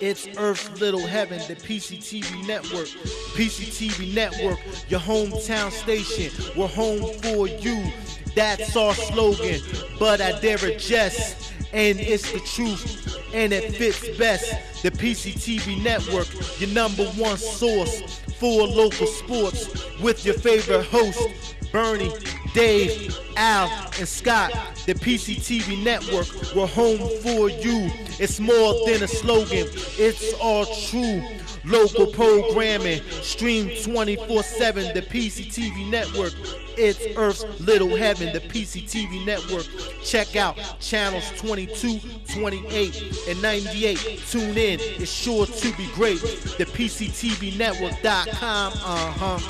It's Earth's little heaven, the PCTV network. PCTV network, your hometown station. We're home for you. That's our slogan, but I dare adjust, and it's the truth, and it fits best. The PCTV network, your #1 source for local sports, with your favorite hosts, Bernie, Dave, Al, and Scott. The PCTV network, we're home for you. It's more than a slogan, it's all true. Local programming, stream 24/7, the PCTV network. It's Earth's little heaven, the PCTV network. Check out channels 22, 28, and 98. Tune in, it's sure to be great. The PCTVnetwork.com,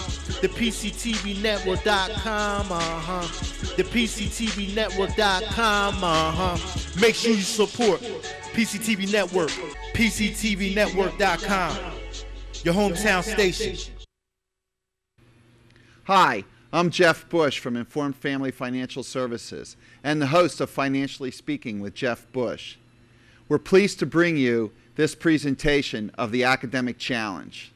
The PCTVnetwork.com, The PCTVnetwork.com, Make sure you support PCTV Network, PCTVnetwork.com, your hometown station. Hi, I'm Jeff Bush from Informed Family Financial Services and the host of Financially Speaking with Jeff Bush. We're pleased to bring you this presentation of the Academic Challenge.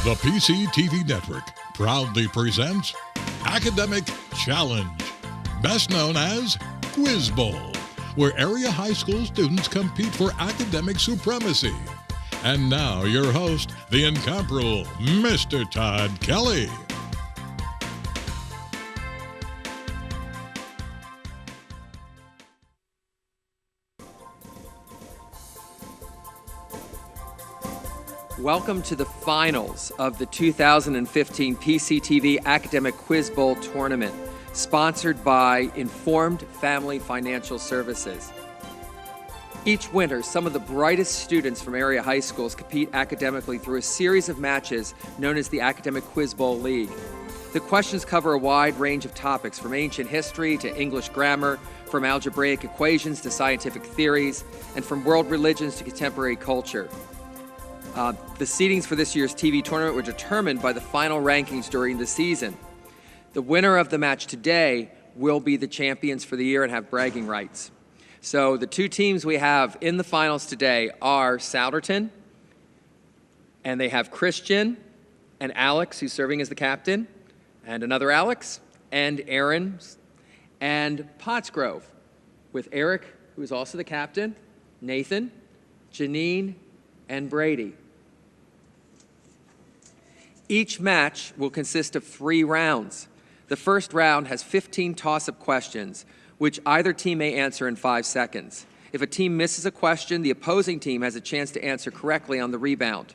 The PCTV Network proudly presents Academic Challenge, best known as Quiz Bowl, where area high school students compete for academic supremacy. And now your host, the incomparable Mr. Todd Kelly. Welcome to the finals of the 2015 PCTV Academic Quiz Bowl Tournament, sponsored by Informed Family Financial Services. Each winter, some of the brightest students from area high schools compete academically through a series of matches known as the Academic Quiz Bowl League. The questions cover a wide range of topics, from ancient history to English grammar, from algebraic equations to scientific theories, and from world religions to contemporary culture. The seedings for this year's TV tournament were determined by the final rankings during the season. The winner of the match today will be the champions for the year and have bragging rights. So the two teams we have in the finals today are Souderton, and they have Christian and Alex, who's serving as the captain, and another Alex, and Aaron, and Pottsgrove, with Eric, who is also the captain, Nathan, Janine, and Brady. Each match will consist of 3 rounds. The first round has 15 toss-up questions, which either team may answer in 5 seconds. If a team misses a question, the opposing team has a chance to answer correctly on the rebound.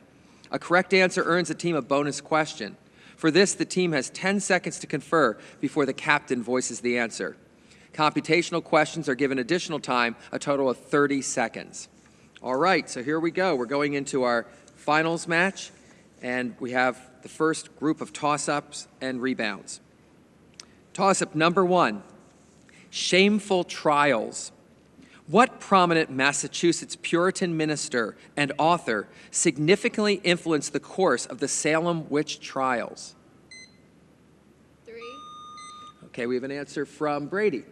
A correct answer earns the team a bonus question. For this, the team has 10 seconds to confer before the captain voices the answer. Computational questions are given additional time, a total of 30 seconds. All right, so here we go. We're going into our finals match, and we have the first group of toss-ups and rebounds. Toss-up number 1, shameful trials. What prominent Massachusetts Puritan minister and author significantly influenced the course of the Salem witch trials? 3. Okay, we have an answer from Brady.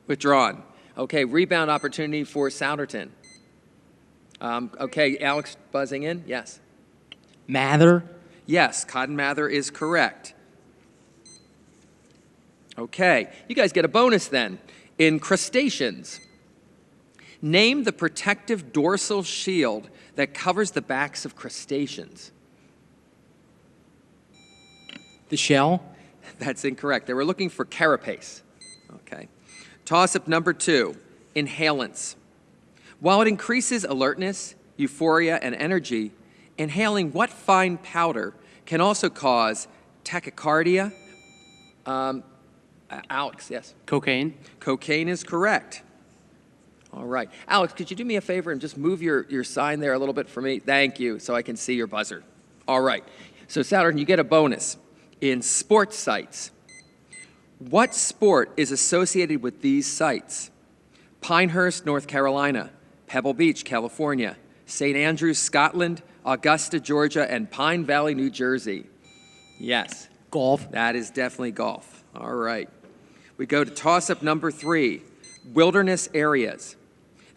Withdrawn. Okay, rebound opportunity for Souderton. Okay, Alex buzzing in, yes. Mather? Yes, Cotton Mather is correct. Okay, you guys get a bonus then. In crustaceans, name the protective dorsal shield that covers the backs of crustaceans. The shell? That's incorrect. They were looking for carapace. Okay. Toss-up number 2, inhalants. While it increases alertness, euphoria, and energy, inhaling what fine powder can also cause tachycardia? Alex, yes? Cocaine? Cocaine is correct. All right. Alex, could you do me a favor and just move your sign there a little bit for me? Thank you, so I can see your buzzer. All right. So, Souderton, you get a bonus. In sports sites, what sport is associated with these sites? Pinehurst, North Carolina, Pebble Beach, California, St. Andrews, Scotland, Augusta, Georgia, and Pine Valley, New Jersey. Yes. Golf? That is definitely golf. All right. We go to toss-up number 3, wilderness areas.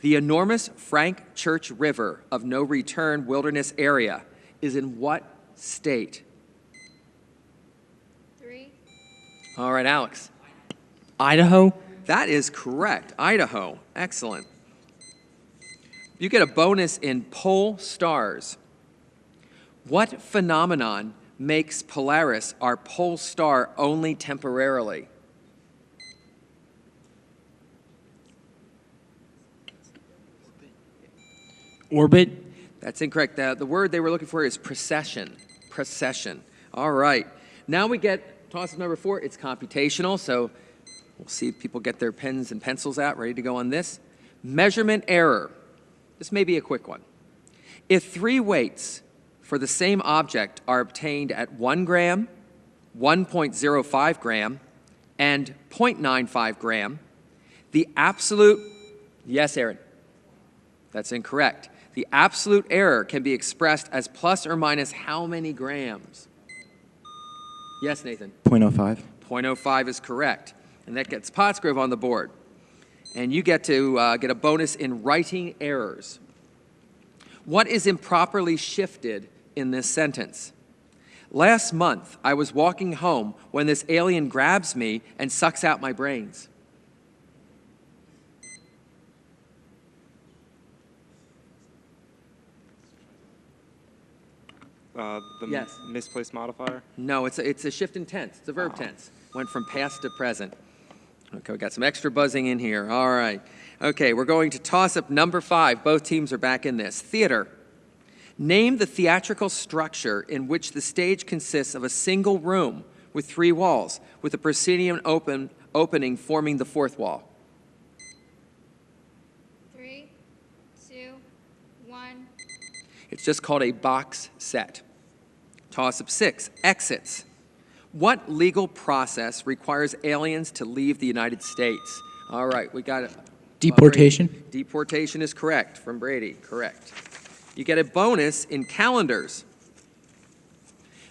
The enormous Frank Church River of No Return Wilderness Area is in what state? 3. All right, Alex. Idaho. That is correct. Idaho. Excellent. You get a bonus in pole stars. What phenomenon makes Polaris our pole star only temporarily? Orbit. That's incorrect. The word they were looking for is precession. Precession. All right. Now we get toss-up number 4. It's computational, so we'll see if people get their pens and pencils out, ready to go on this. Measurement error. This may be a quick one. If 3 weights for the same object are obtained at 1 gram, 1.05 gram, and 0.95 gram, the absolute, yes, Aaron, that's incorrect. The absolute error can be expressed as plus or minus how many grams? Yes, Nathan? 0.05. 0.05 is correct. And that gets Pottsgrove on the board. And you get to get a bonus in writing errors. What is improperly shifted in this sentence? Last month, I was walking home when this alien grabs me and sucks out my brains. The misplaced modifier? No, it's a shift in tense. It's a verb tense. Went from past to present. Okay, we got some extra buzzing in here. All right. Okay, we're going to toss up number 5. Both teams are back in this. Theater. Name the theatrical structure in which the stage consists of a single room with 3 walls, with a proscenium opening forming the 4th wall. 3, 2, 1. It's just called a box set. Toss-up 6, exits. What legal process requires aliens to leave the United States? All right, we got it. Deportation. Brady. Deportation is correct from Brady, correct. You get a bonus in calendars.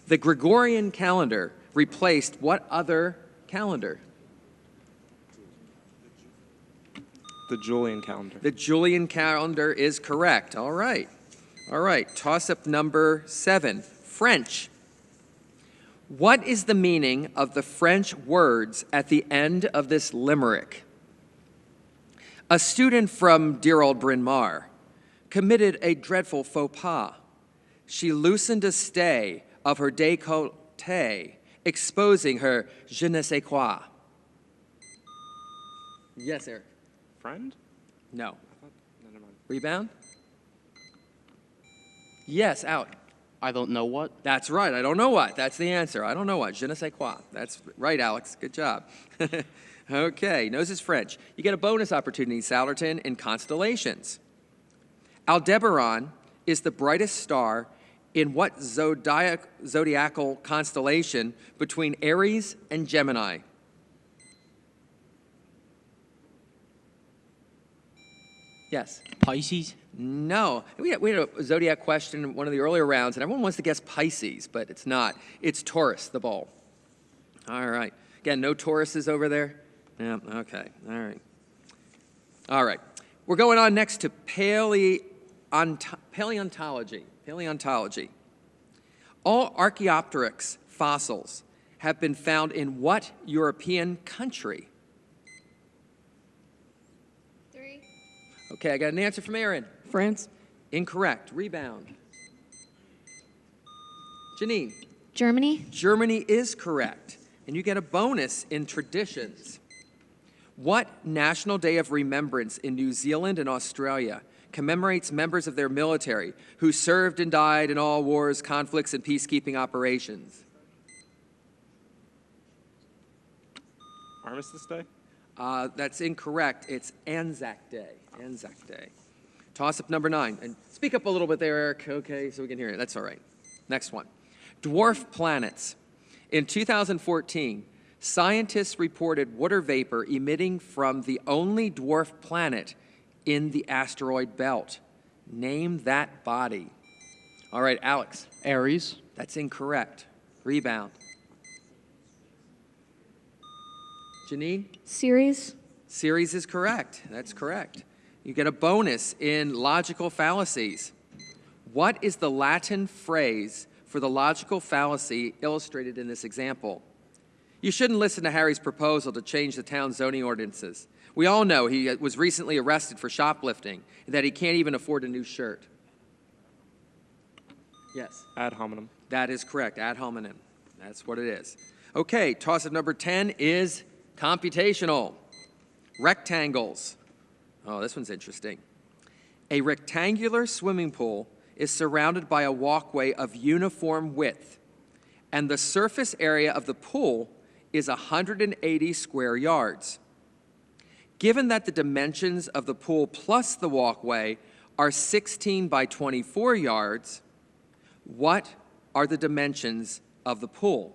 The Gregorian calendar replaced what other calendar? The Julian calendar. The Julian calendar is correct. All right. All right, toss-up number 7, French. What is the meaning of the French words at the end of this limerick? A student from dear old Bryn Mawr committed a dreadful faux pas. She loosened a stay of her décolleté, exposing her je ne sais quoi. Yes, Eric. Friend? No. Never mind. Rebound? Yes, out. I don't know what. That's right. I don't know what. That's the answer. I don't know what. Je ne sais quoi. That's right, Alex. Good job. Okay. Knows his French. You get a bonus opportunity, Souderton, in constellations. Aldebaran is the brightest star in what zodiacal constellation between Aries and Gemini? Yes. Pisces. No. We had a zodiac question in one of the earlier rounds, and everyone wants to guess Pisces, but it's not. It's Taurus, the bull. All right. Again, no Tauruses over there? Yeah, okay. All right. All right. We're going on next to paleontology. Paleontology. All Archaeopteryx fossils have been found in what European country? 3, Okay, I got an answer from Aaron. France. Incorrect. Rebound. Janine. Germany. Germany is correct. And you get a bonus in traditions. What National Day of Remembrance in New Zealand and Australia commemorates members of their military who served and died in all wars, conflicts, and peacekeeping operations? Armistice Day? That's incorrect. It's Anzac Day. Anzac Day. Toss-up number 9. And speak up a little bit there, Eric, okay, so we can hear you. That's all right. Next one. Dwarf planets. In 2014, scientists reported water vapor emitting from the only dwarf planet in the asteroid belt. Name that body. All right, Alex. Aries. That's incorrect. Rebound. Janine? Series. Series is correct. That's correct. You get a bonus in logical fallacies. What is the Latin phrase for the logical fallacy illustrated in this example? You shouldn't listen to Harry's proposal to change the town's zoning ordinances. We all know he was recently arrested for shoplifting and that he can't even afford a new shirt. Yes. Ad hominem. That is correct. Ad hominem. That's what it is. Okay, toss-up number 10 is computational. Rectangles. Oh, this one's interesting. A rectangular swimming pool is surrounded by a walkway of uniform width, and the surface area of the pool is 180 square yards. Given that the dimensions of the pool plus the walkway are 16 by 24 yards, what are the dimensions of the pool?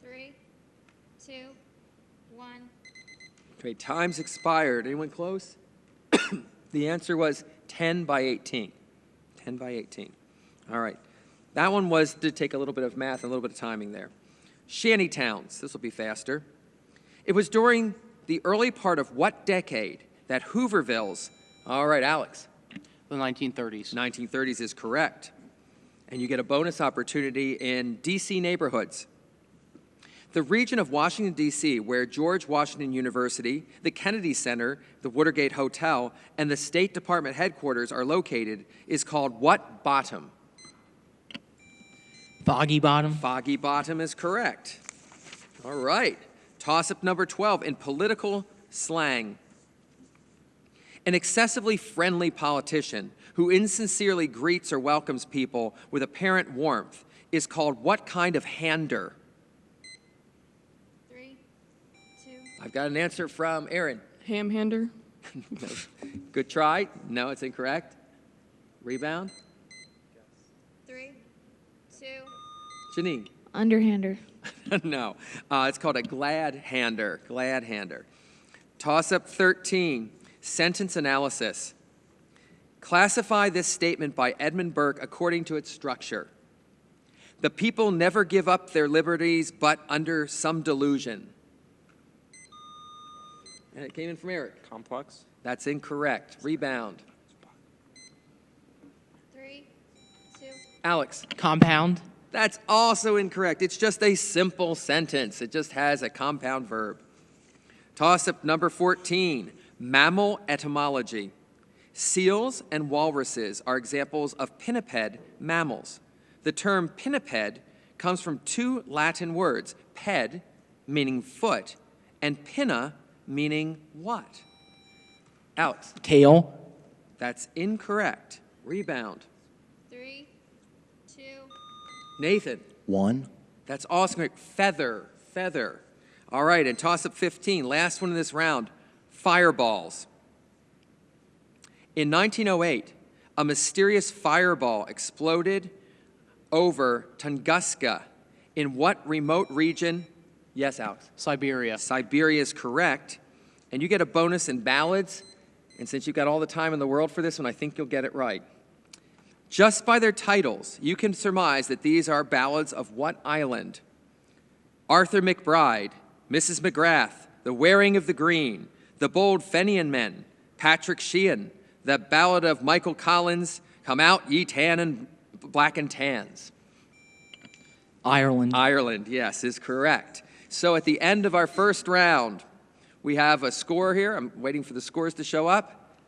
Three, two, one. Okay, time's expired. Anyone close? The answer was 10 by 18. 10 by 18. All right. That one did take a little bit of math and a little bit of timing there. Shanty towns. This will be faster. It was during the early part of what decade that Hoovervilles, all right, Alex. The 1930s. 1930s is correct. And you get a bonus opportunity in D.C. neighborhoods. The region of Washington, D.C., where George Washington University, the Kennedy Center, the Watergate Hotel, and the State Department headquarters are located, is called what bottom? Foggy Bottom. Foggy Bottom is correct. All right. Toss-up number 12 in political slang. An excessively friendly politician who insincerely greets or welcomes people with apparent warmth is called what kind of hander? I've got an answer from Aaron. Ham-hander. Good try. No, it's incorrect. Rebound. 3, 2. Janine. Underhander. No, it's called a glad hander. Glad hander. Toss-up 13. Sentence analysis. Classify this statement by Edmund Burke according to its structure. The people never give up their liberties but under some delusion. And it came in from Eric. Complex. That's incorrect. Rebound. 3, 2. Alex. Compound. That's also incorrect. It's just a simple sentence. It just has a compound verb. Toss-up number 14. Mammal etymology. Seals and walruses are examples of pinniped mammals. The term pinniped comes from two Latin words, ped, meaning foot, and pinna, meaning what? Alex. Tail. That's incorrect. Rebound. 3, 2. Nathan. 1. That's also correct. Feather. Feather. All right, and toss-up 15. Last one in this round. Fireballs. In 1908, a mysterious fireball exploded over Tunguska. In what remote region? Yes, Alex. Siberia. Siberia is correct. And you get a bonus in ballads. And since you've got all the time in the world for this one, I think you'll get it right. Just by their titles, you can surmise that these are ballads of what island? Arthur McBride, Mrs. McGrath, The Wearing of the Green, The Bold Fenian Men, Patrick Sheehan, The Ballad of Michael Collins, Come Out Ye Tan and Black and Tans. Ireland. Ireland, yes, is correct. So at the end of our first round, we have a score here. I'm waiting for the scores to show up.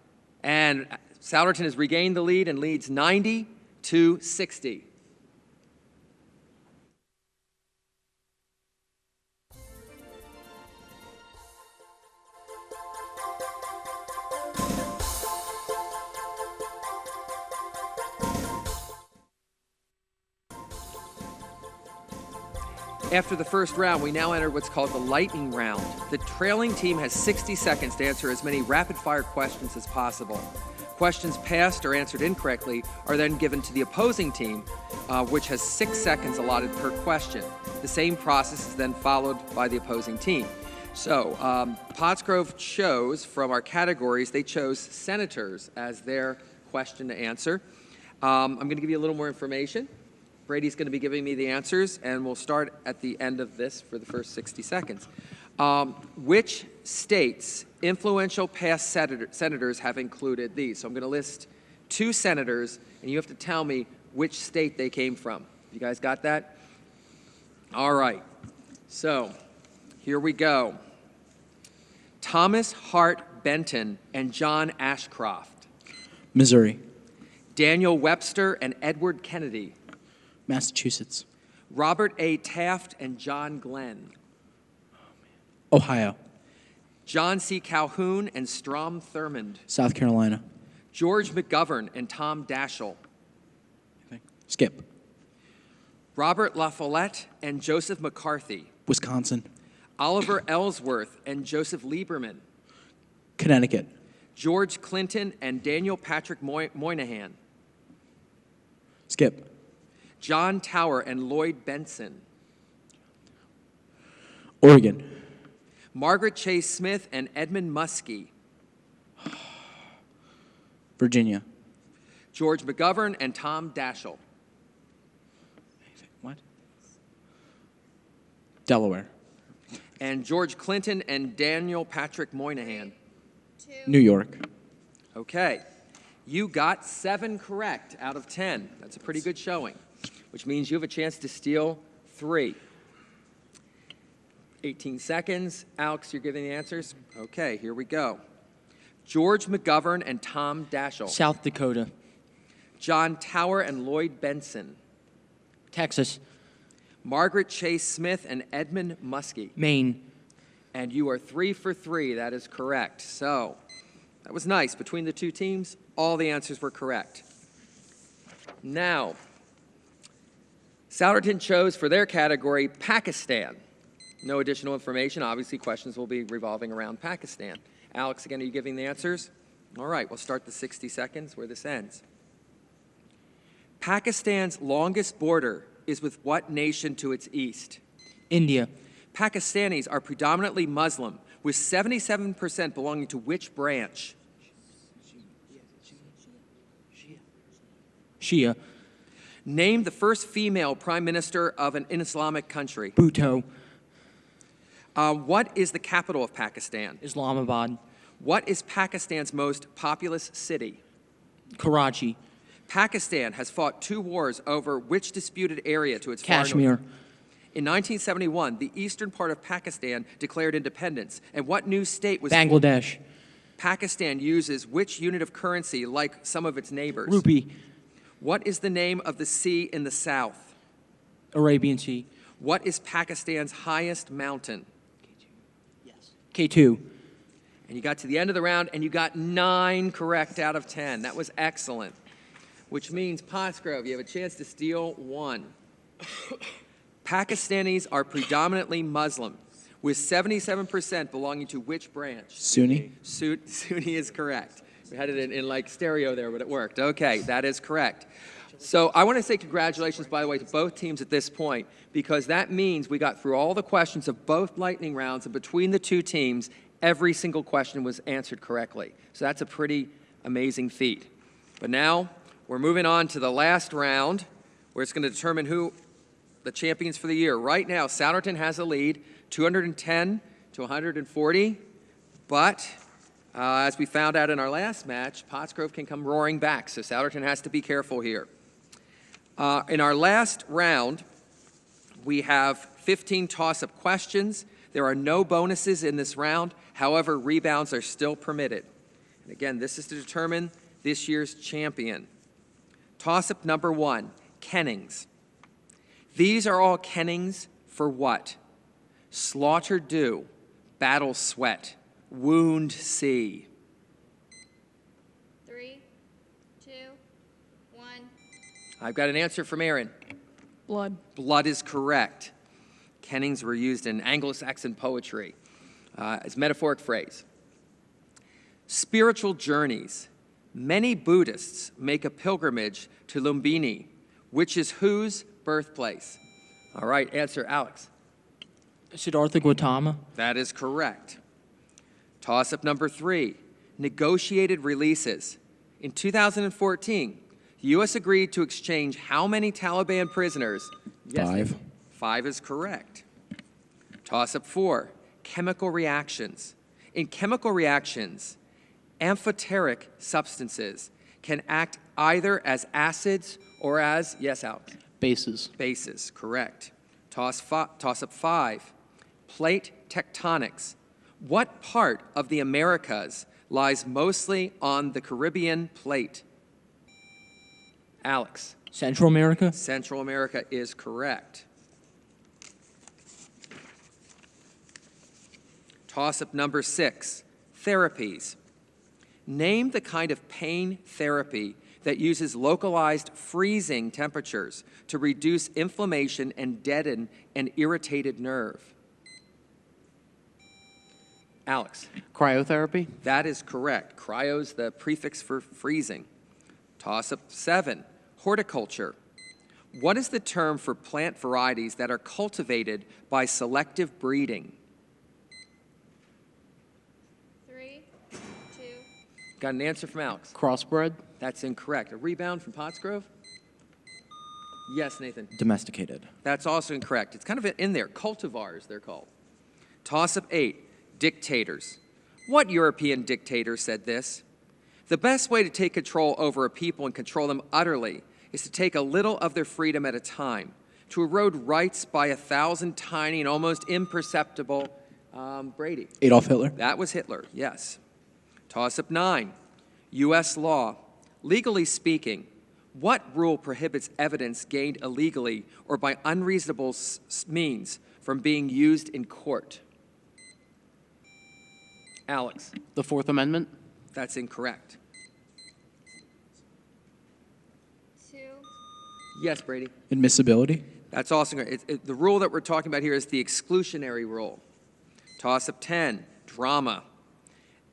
And Souderton has regained the lead and leads 90-60. After the first round, we now enter what's called the lightning round. The trailing team has 60 seconds to answer as many rapid-fire questions as possible. Questions passed or answered incorrectly are then given to the opposing team, which has 6 seconds allotted per question. The same process is then followed by the opposing team. So, Pottsgrove chose, from our categories, they chose senators as their question to answer. I'm going to give you a little more information. Brady's going to be giving me the answers, and we'll start at the end of this for the first 60 seconds. Which states' influential past senators have included these? So I'm going to list 2 senators, and you have to tell me which state they came from. You guys got that? All right. So here we go. Thomas Hart Benton and John Ashcroft. Missouri. Daniel Webster and Edward Kennedy. Massachusetts. Robert A. Taft and John Glenn. Ohio. John C. Calhoun and Strom Thurmond. South Carolina. George McGovern and Tom Daschle. Skip. Robert La Follette and Joseph McCarthy. Wisconsin. Oliver Ellsworth and Joseph Lieberman. Connecticut. George Clinton and Daniel Patrick Moynihan. Skip. John Tower and Lloyd Benson. Oregon. Margaret Chase Smith and Edmund Muskie. Virginia. George McGovern and Tom Daschle. What? Delaware. And George Clinton and Daniel Patrick Moynihan. 2, New York. Okay. You got 7 correct out of 10. That's a pretty good showing, which means you have a chance to steal 3. 18 seconds. Alex, you're giving the answers? Okay, here we go. George McGovern and Tom Daschle. South Dakota. John Tower and Lloyd Benson. Texas. Margaret Chase Smith and Edmund Muskie. Maine. And you are 3 for 3. That is correct. So that was nice. Between the 2 teams, all the answers were correct. Now, Souderton chose for their category Pakistan. No additional information. Obviously, questions will be revolving around Pakistan. Alex, again, are you giving the answers? All right, we'll start the 60 seconds where this ends. Pakistan's longest border is with what nation to its east? India. Pakistanis are predominantly Muslim, with 77% belonging to which branch? Shia. Name the first female prime minister of an Islamic country. Bhutto. What is the capital of Pakistan? Islamabad. What is Pakistan's most populous city? Karachi. Pakistan has fought 2 wars over which disputed area to its far north? Kashmir. In 1971, the eastern part of Pakistan declared independence. And what new state was Bangladesh. Pakistan uses which unit of currency like some of its neighbors? Rupee. What is the name of the sea in the south? Arabian Sea. What is Pakistan's highest mountain? K2. And you got to the end of the round, and you got 9 correct out of 10. That was excellent, which means, Pottsgrove, you have a chance to steal 1. Pakistanis are predominantly Muslim, with 77% belonging to which branch? Sunni. Sunni is correct. We had it in like stereo there, but it worked. Okay, that is correct. So I want to say congratulations, by the way, to both teams at this point, because that means we got through all the questions of both lightning rounds, and between the 2 teams, every single question was answered correctly. So that's a pretty amazing feat. But now we're moving on to the last round, where it's going to determine who the champions for the year. Right now, Souderton has a lead, 210 to 140, but as we found out in our last match, Pottsgrove can come roaring back, so Souderton has to be careful here. In our last round, we have 15 toss-up questions. There are no bonuses in this round. However, rebounds are still permitted. And again, this is to determine this year's champion. Toss-up number 1, kennings. These are all kennings for what? Slaughter do, battle sweat, wound see. 3, 2, 1. I've got an answer from Aaron. Blood. Blood is correct. Kennings were used in Anglo-Saxon poetry as metaphoric phrase. Spiritual journeys. Many Buddhists make a pilgrimage to Lumbini, which is whose birthplace? All right, answer, Alex. Siddhartha Gautama. That is correct. Toss-up number 3, negotiated releases. In 2014, the U.S. agreed to exchange how many Taliban prisoners? Yes, 5. 5 is correct. Toss-up 4, chemical reactions. In chemical reactions, amphoteric substances can act either as acids or as, yes, Alex? Bases. Bases, correct. Toss-up 5, plate tectonics. What part of the Americas lies mostly on the Caribbean plate? Alex. Central America. Central America is correct. Toss-up number 6, therapies. Name the kind of pain therapy that uses localized freezing temperatures to reduce inflammation and deaden an irritated nerve. Alex. Cryotherapy. That is correct. Cryo's the prefix for freezing. Toss-up 7, horticulture. What is the term for plant varieties that are cultivated by selective breeding? 3, 2, Got an answer from Alex. Crossbred. That's incorrect. A rebound from Pottsgrove? Yes, Nathan. Domesticated. That's also incorrect. It's kind of in there. Cultivars, they're called. Toss-up 8, dictators. What European dictator said this? The best way to take control over a people and control them utterly is to take a little of their freedom at a time, to erode rights by 1,000 tiny and almost imperceptible, Brady. Adolf Hitler. That was Hitler, yes. Toss-up 9, U.S. law. Legally speaking, what rule prohibits evidence gained illegally or by unreasonable means from being used in court? Alex. The Fourth Amendment. That's incorrect. 2, Yes, Brady. Admissibility. That's also correct. The rule that we're talking about here is the exclusionary rule. Toss-up 10, drama.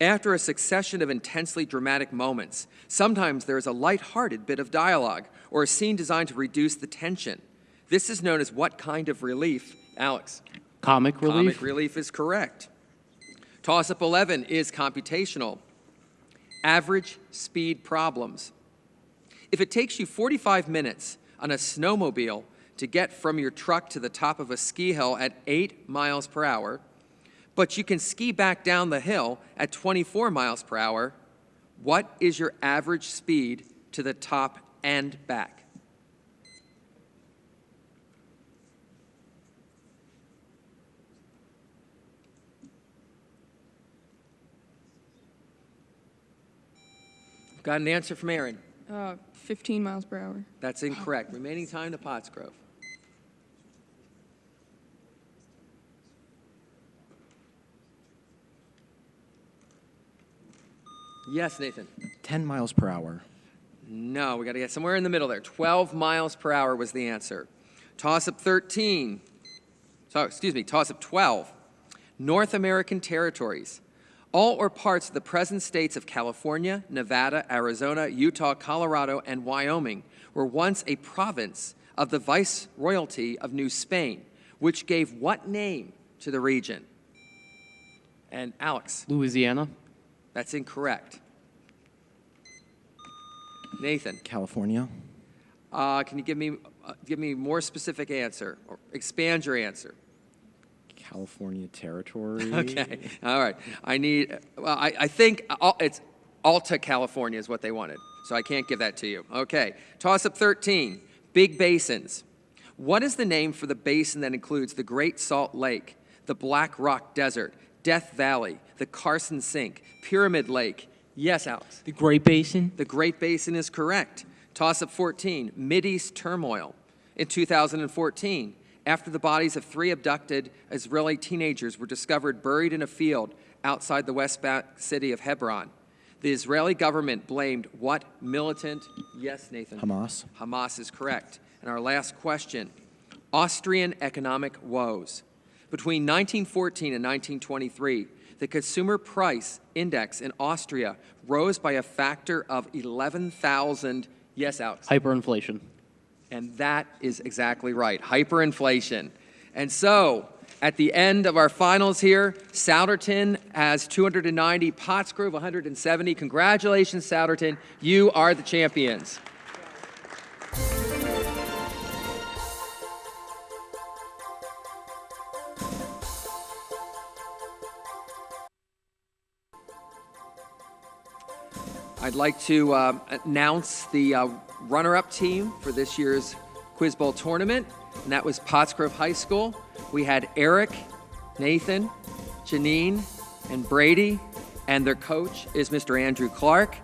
After a succession of intensely dramatic moments, sometimes there is a light-hearted bit of dialogue or a scene designed to reduce the tension. This is known as what kind of relief? Alex. Comic relief. Comic relief is correct. Toss-up 11 is computational. Average speed problems. If it takes you 45 minutes on a snowmobile to get from your truck to the top of a ski hill at 8 miles per hour, but you can ski back down the hill at 24 miles per hour, what is your average speed to the top and back? Got an answer from Aaron. 15 miles per hour. That's incorrect. Remaining time to Pottsgrove. Yes, Nathan. 10 miles per hour. No, we got to get somewhere in the middle there. 12 miles per hour was the answer. Toss-up 13. Toss-up 12. North American territories. All or parts of the present states of California, Nevada, Arizona, Utah, Colorado, and Wyoming were once a province of the Viceroyalty of New Spain, which gave what name to the region? And Alex. Louisiana. That's incorrect. Nathan. California. Can you give me more specific answer or expand your answer? California territory. Okay. All right. I think it's Alta California is what they wanted, so I can't give that to you. Okay. Toss-up 13. Big basins. What is the name for the basin that includes the Great Salt Lake, the Black Rock Desert, Death Valley, the Carson Sink, Pyramid Lake? Yes, Alex. The Great Basin. The Great Basin is correct. Toss-up 14, Mideast turmoil. In 2014, after the bodies of 3 abducted Israeli teenagers were discovered buried in a field outside the West Bank city of Hebron, the Israeli government blamed what militant? Yes, Nathan. Hamas. Hamas is correct. And our last question, Austrian economic woes. Between 1914 and 1923, the consumer price index in Austria rose by a factor of 11,000. Yes, Alex? Hyperinflation. And that is exactly right, hyperinflation. And so, at the end of our finals here, Souderton has 290, Pottsgrove 170. Congratulations, Souderton. You are the champions. I'd like to announce the runner-up team for this year's Quiz Bowl tournament, and that was Pottsgrove High School. We had Eric, Nathan, Janine, and Brady, and their coach is Mr. Andrew Clark,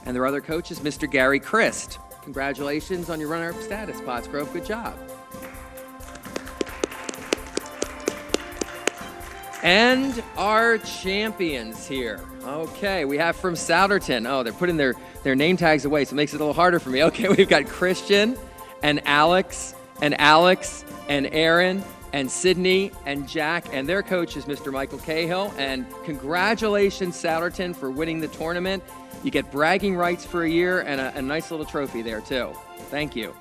and their other coach is Mr. Gary Christ. Congratulations on your runner-up status, Pottsgrove. Good job. And our champions here. Okay, we have from Souderton. Oh, they're putting their name tags away, so it makes it a little harder for me. Okay, we've got Christian and Alex and Aaron and Sydney and Jack, and their coach is Mr. Michael Cahill. And congratulations, Souderton, for winning the tournament. You get bragging rights for a year and a nice little trophy there, too. Thank you.